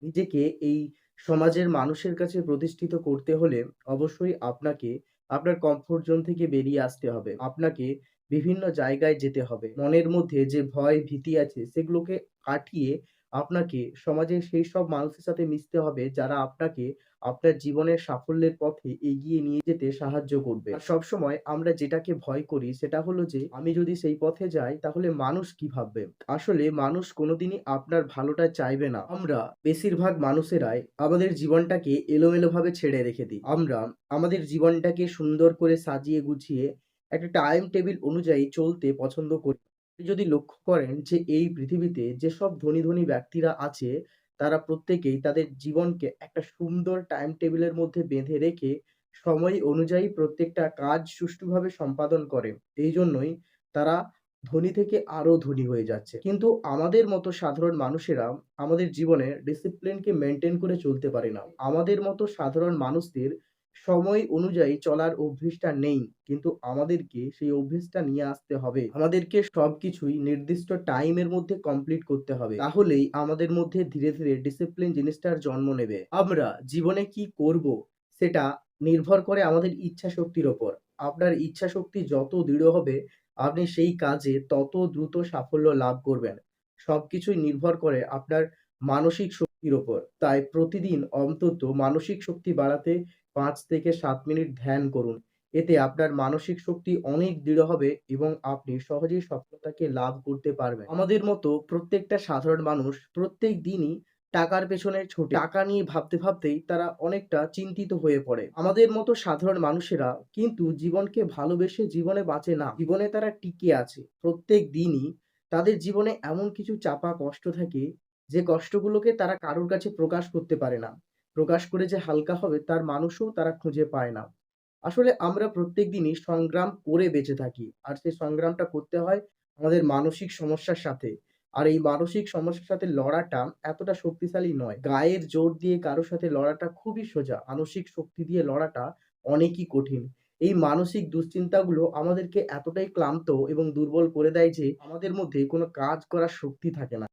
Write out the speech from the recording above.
নিজেকে এই সমাজের মানুষের কাছে প্রতিষ্ঠিত করতে হলে অবশ্যই আপনাকে আপনার কমফোর্ট জোন থেকে বেরিয়ে আসতে হবে। আপনাকে বিভিন্ন জায়গায় যেতে হবে। মনের মধ্যে যে ভয়, ভীতি আছে সেগুলোকে কাটিয়ে আপনাকে সমাজের সেই সব মানুষের সাথে মিশতে হবে যারা আপনাকে আপনার জীবনের সাফল্যের পথে এগিয়ে নিয়ে যেতে সাহায্য করবে। আর সবসময় আমরা যেটাকে ভয় করি সেটা হলো যে, আমি যদি সেই পথে যাই তাহলে মানুষ কি ভাববে? আসলে মানুষ কোনোদিনই আপনার ভালোটা চাইবে না। আমরা বেশিরভাগ মানুষেরাই আমাদের জীবনটাকে এলোমেলোভাবে ছেড়ে রেখে দিই। আমরা আমাদের জীবনটাকে সুন্দর করে সাজিয়ে গুছিয়ে একটা টাইম টেবিল অনুযায়ী চলতে পছন্দ করি। আপনি যদি লক্ষ্য করেন যে এই পৃথিবীতে যেসব ধনী, ধনী ব্যক্তিরা আছে তারা প্রত্যেকেই তাদের জীবনকে একটা সুন্দর টাইম টেবিলের মধ্যে বেঁধে রেখে সময় অনুযায়ী প্রত্যেকটা কাজ সুষ্ঠুভাবে সম্পাদন করে। এইজন্যই তারা ধনী থেকে আরো ধনী হয়ে যাচ্ছে। কিন্তু আমাদের মতো সাধারণ মানুষেরা আমাদের জীবনে ডিসিপ্লিনকে মেইনটেইন করে চলতে পারি না। আমাদের মতো সাধারণ মানুষদের সময় অনুযায়ী চলার অভ্যেসটা নেই। কিন্তু আমাদেরকে সেই অভ্যেসটা নিয়ে আসতে হবে। আমাদেরকে সবকিছুই নির্দিষ্ট টাইমের মধ্যে কমপ্লিট করতে হবে। তাহলেই আমাদের মধ্যে ধীরে, ধীরে ডিসিপ্লিন জিনিসটার জন্ম নেবে। আমরা জীবনে কি করব সেটা নির্ভর করে আমাদের ইচ্ছাশক্তির ওপর। আপনার ইচ্ছাশক্তি যত দৃঢ় হবে আপনি সেই কাজে তত দ্রুত সাফল্য লাভ করবেন। সবকিছুই নির্ভর করে আপনার মানসিক শক্তির ওপর। তাই প্রতিদিন অন্তত মানসিক শক্তি বাড়াতে ৫ থেকে ৭ মিনিট ধ্যান করুন। এতে আপনার মানসিক শক্তি অনেক দৃঢ় হবে এবং আপনি সহজেই সফলতাকে লাভ করতে পারবেন। আমাদের মতো প্রত্যেকটা সাধারণ মানুষ প্রত্যেক দিনই টাকার পেছনে ছোটে। টাকা নিয়ে ভাবতে, ভাবতেই তারা অনেকটা চিন্তিত হয়ে পড়ে। আমাদের মতো সাধারণ মানুষেরা কিন্তু জীবনকে ভালোবেসে জীবনে বাঁচে না। জীবনে তারা টিকে আছে। প্রত্যেক দিনই তাদের জীবনে এমন কিছু চাপা কষ্ট থাকে, যে কষ্টগুলোকে তারা কারোর কাছে প্রকাশ করতে পারে না। প্রকাশ করে যে হালকা হবে তার মানুষও তারা খুঁজে পায় না। আসলে আমরা প্রত্যেকদিনই সংগ্রাম করে বেঁচে থাকি। আর সেই সংগ্রামটা করতে হয় আমাদের মানসিক সমস্যার সাথে। আর এই মানসিক সমস্যার সাথে লড়াটা এতটা শক্তিশালী নয়। গায়ের জোর দিয়ে কারো সাথে লড়াটা খুবই সোজা। মানসিক শক্তি দিয়ে লড়াটা অনেকই কঠিন। এই মানসিক দুশ্চিন্তাগুলো আমাদেরকে এতটাই ক্লান্ত এবং দুর্বল করে দেয় যে আমাদের মধ্যে কোনো কাজ করার শক্তি থাকে না।